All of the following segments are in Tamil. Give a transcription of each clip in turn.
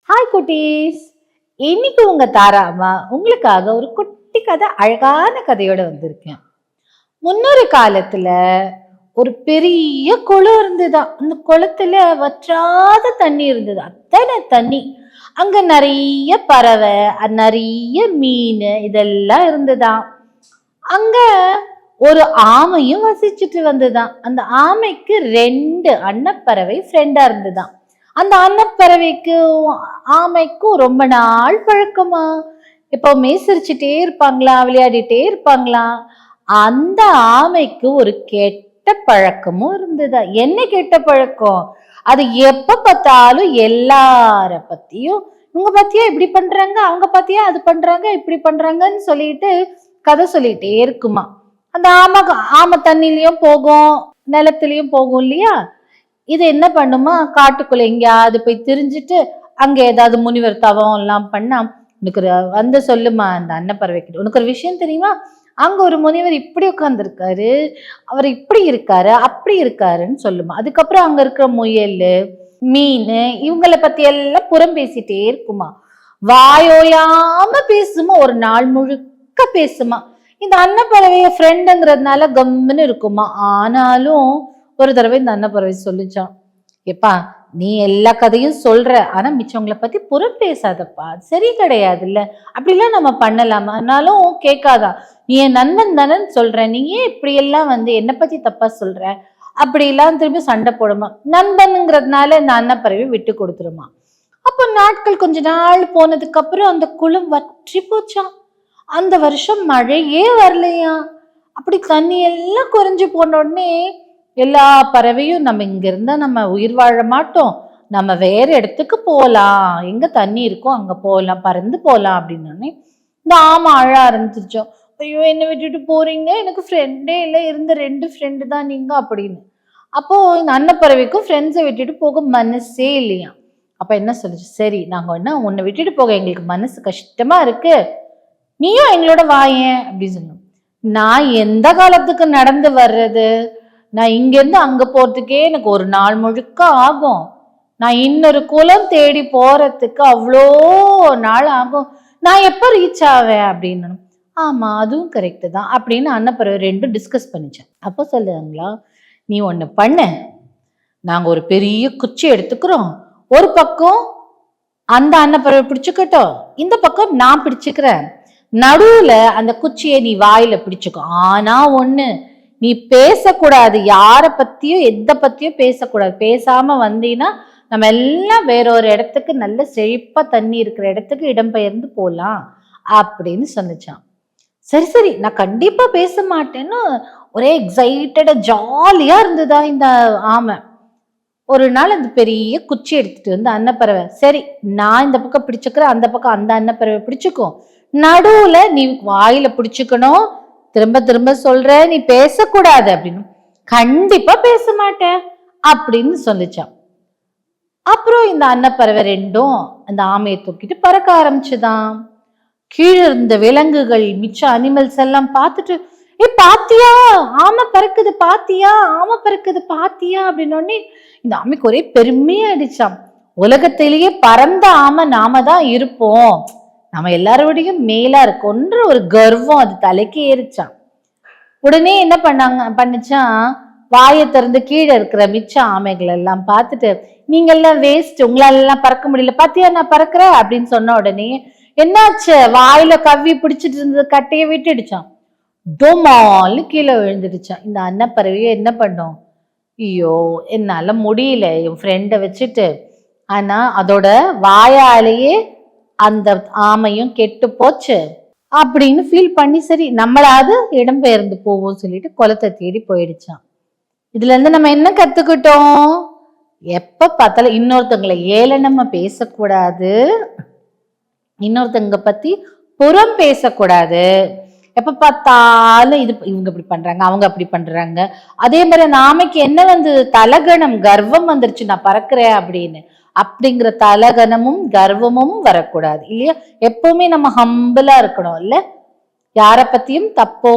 ஹாய் குட்டீஸ். இன்னைக்கு உங்க தாராமா உங்களுக்காக ஒரு குட்டி கதை, அழகான கதையோட வந்திருக்கேன். முன்னொரு காலத்துல ஒரு பெரிய குளம் இருந்துதான். அந்த குளத்துல வற்றாத தண்ணி இருந்தது, அத்தனை தண்ணி. அங்க நிறைய பறவை, நிறைய மீன் இதெல்லாம் இருந்துதான். அங்க ஒரு ஆமையும் வசிச்சுட்டு வந்துதான். அந்த ஆமைக்கு 2 அன்னப்பறவை ஃப்ரெண்டா இருந்துதான். அந்த அன்னப்பறவைக்கும் ஆமைக்கும் ரொம்ப நாள் பழக்கமா. எப்பவுமே சிரிச்சுட்டே இருப்பாங்களா, விளையாடிட்டே இருப்பாங்களா. அந்த ஆமைக்கு ஒரு கெட்ட பழக்கமும் இருந்ததா. என்ன கெட்ட பழக்கம்? அது எப்ப பார்த்தாலும் எல்லார பத்தியும், இவங்க பத்தியா இப்படி பண்றாங்க, அவங்க பத்தியா அது பண்றாங்க, இப்படி பண்றாங்கன்னு சொல்லிட்டு கதை சொல்லிட்டே இருக்குமா. அந்த ஆமை தண்ணிலையும் போகும், நிலத்திலையும் போகும் இல்லையா. இது என்ன பண்ணுமா, காட்டுக்குள்ள எங்கேயாவது போய் திரிஞ்சுட்டு அங்க ஏதாவது முனிவர் தவம் எல்லாம் பண்ணா, உனக்கு வந்து சொல்லுமா அந்த அன்னப்பறவை கிட்ட, உனக்கு ஒரு விஷயம் தெரியுமா, அங்க ஒரு முனிவர் இப்படி உட்கார்ந்துருக்காரு, அவர் இப்படி இருக்காரு, அப்படி இருக்காருன்னு சொல்லுமா. அதுக்கப்புறம் அங்க இருக்கிற முயல், மீன் இவங்களை பத்தி எல்லாம் புறம் பேசிட்டே இருக்குமா. வாயோயாம பேசுமா, ஒரு நாள் முழுக்க பேசுமா. இந்த அன்னப்பறவைய ஃப்ரெண்டுங்கிறதுனால கம்முன்னு இருக்குமா. ஆனாலும் ஒரு தடவை இந்த அன்னப்பறவை சொல்லிச்சான், எப்பா நீ எல்லா கதையும் சொல்ற, ஆனா மிச்சவங்களை பத்தி புறம் பேசாதப்பா, சரி கிடையாது இல்ல, அப்படிலாம் நம்ம பண்ணலாமா, ஆனாலும் கேட்காதா, நீ என் நண்பன் தானன்னு சொல்ற, நீ ஏன் இப்படி எல்லாம் என்னை பத்தி தப்பா சொல்ற, அப்படி எல்லாம் திரும்பி சண்டை போடுமா. நண்பனுங்கிறதுனால இந்த அன்னப்பறவை விட்டு கொடுத்துருமா. அப்போ நாட்கள் கொஞ்ச நாள் போனதுக்கு அப்புறம் அந்த குளம் வற்றி போச்சான். அந்த வருஷம் மழையே வரலையா. அப்படி தண்ணி எல்லாம் குறைஞ்சு போன உடனே எல்லா பறவையும், நம்ம இங்க இருந்தா நம்ம உயிர் வாழ மாட்டோம், நம்ம வேற இடத்துக்கு போலாம், எங்க தண்ணி இருக்கோ அங்க போகலாம், பறந்து போலாம் அப்படின்னு இந்த ஆமை அழ ஆரம்பிச்சிருச்சோம். ஐயோ என்ன விட்டுட்டு போறீங்க, எனக்கு ஃப்ரெண்டே இல்லை, இருந்த 2 ஃப்ரெண்டு தான் நீங்க அப்படின்னு. அப்போ இந்த அன்னப்பறவைக்கும் ஃப்ரெண்ட்ஸை விட்டுட்டு போக மனசே இல்லையா. அப்ப என்ன சொல்லுச்சு, சரி நாங்க என்ன உன்னை விட்டுட்டு போக எங்களுக்கு மனசு கஷ்டமா இருக்கு, நீயும் எங்களோட வாயேன் அப்படின்னு சொன்னோம். நான் எந்த காலத்துக்கு நடந்து வர்றது, நான் இங்க இருந்து அங்க போறதுக்கே எனக்கு ஒரு நாள் முழுக்க ஆகும், நான் இன்னொரு குளம் தேடி போறதுக்கு அவ்வளோ நாள் ஆகும், நான் எப்ப ரீச் ஆவேன் அப்படின்னு. ஆமா அதுவும் கரெக்ட் தான் அப்படின்னு அன்னப்பறவை 2 டிஸ்கஸ் பண்ணிச்சேன். அப்போ சொல்லுங்களா, நீ ஒண்ணு பண்ண, நாங்க ஒரு பெரிய குச்சி எடுத்துக்கிறோம், ஒரு பக்கம் அந்த அன்னப்பறவை பிடிச்சுக்கட்டும், இந்த பக்கம் நான் பிடிச்சுக்கிறேன், நடுவுல அந்த குச்சியை நீ வாயில பிடிச்சுக்கோ, ஆனா ஒண்ணு, நீ பேசக்கூடாது, யார பத்தியும் எந்த பத்தியும் பேசக்கூடாது, பேசாம வந்தீங்கன்னா நம்ம எல்லாம் வேற ஒரு இடத்துக்கு, நல்ல செழிப்பா தண்ணி இருக்கிற இடத்துக்கு இடம்பெயர்ந்து போலாம் அப்படின்னு சொன்னிச்சான். சரி சரி நான் கண்டிப்பா பேச மாட்டேன்னு ஒரே எக்ஸைட்டடா ஜாலியா இருந்ததா இந்த ஆமை. ஒரு நாள் அந்த பெரிய குச்சி எடுத்துட்டு வந்து அன்னப்பறவை, சரி நான் இந்த பக்கம் பிடிச்சுக்கிறேன், அந்த பக்கம் அந்த அன்னப்பறவை பிடிச்சுக்கும், நடுவுல நீ வாயில பிடிச்சுக்கணும், திரும்ப திரும்ப சொல்ற, நீ பேசக்கூடாது அப்படின்னு. கண்டிப்பா பேச மாட்டேன் அப்படின்னு சொல்லிச்சான். அப்புறம் இந்த அன்னப்பறவை 2ம் அந்த ஆமையை தூக்கிட்டு பறக்க ஆரம்பிச்சுதான். கீழே இருந்த விலங்குகள், மிச்ச அனிமல்ஸ் எல்லாம் பார்த்துட்டு, பாத்தியா ஆமை பறக்குது, பாத்தியா ஆமை பறக்குது, பாத்தியா அப்படின்னு இந்த ஆமைக்கு ஒரே பெருமையா அடிச்சான். உலகத்திலேயே பறந்த ஆமை நாம தான் இருப்போம், நம்ம எல்லாரோடையும் மேலா இருக்கோன்ற ஒரு கர்வம் அது தலைக்கு ஏறிச்சான். உடனே என்ன பண்ணுச்சான், வாயை திறந்து கீழே இருக்கிற மிச்ச ஆமைகள் எல்லாம் பார்த்துட்டு, நீங்க எல்லாம் வேஸ்ட், உங்களால எல்லாம் பறக்க முடியல, பாத்தியா நான் பறக்குறேன் அப்படின்னு சொன்ன உடனே என்னாச்சு, வாயில கவ்வி பிடிச்சிட்டு இருந்தது கட்டைய விட்டுடுச்சான், டொமால்னு கீழே விழுந்துடுச்சான். இந்த அன்னப்பறவையை என்ன பண்ணும், ஐயோ என்னால முடியல என் ஃப்ரெண்டை வச்சுட்டு, ஆனா அதோட வாயாலேயே அந்த ஆமையும் கெட்டு போச்சு அப்படின்னு ஃபீல் பண்ணி, சரி நம்மளாவது இடம்பெயர்ந்து போவோம் சொல்லிட்டு குளத்தை தேடி போயிடுச்சான். இதுல இருந்து நம்ம என்ன கத்துக்கிட்டோம், எப்ப பார்த்தாலும் இன்னொருத்தவங்களை ஏளனமா பேசக்கூடாது, இன்னொருத்தவங்க பத்தி புறம் பேசக்கூடாது, எப்ப பார்த்தாலும் இது இவங்க இப்படி பண்றாங்க, அவங்க அப்படி பண்றாங்க. அதே மாதிரி அந்த ஆமைக்கு என்ன வந்து தலகணம், கர்வம் வந்துருச்சு, நான் பறக்கிறேன் அப்படின்னு. அப்படிங்கிற தலகணமும் கர்வமும் வரக்கூடாது இல்லையா. எப்பவுமே நம்ம ஹம்பிளா இருக்கணும் இல்ல. யார பத்தியும் தப்போ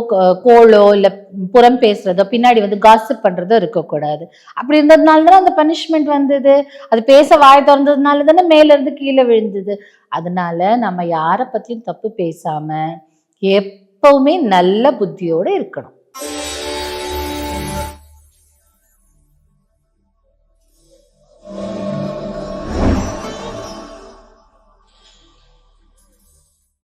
கோளோ இல்ல புறம் பேசுறதோ பின்னாடி வந்து காசிப் பண்றதோ இருக்கக்கூடாது. அப்படி இருந்ததுனால தானே அந்த பனிஷ்மெண்ட் வந்தது. அது பேச வாய் திறந்ததுனால தானே மேல இருந்து கீழே விழுந்தது. அதனால நம்ம யார பத்தியும் தப்பு பேசாம எப்பவுமே நல்ல புத்தியோட இருக்கணும்.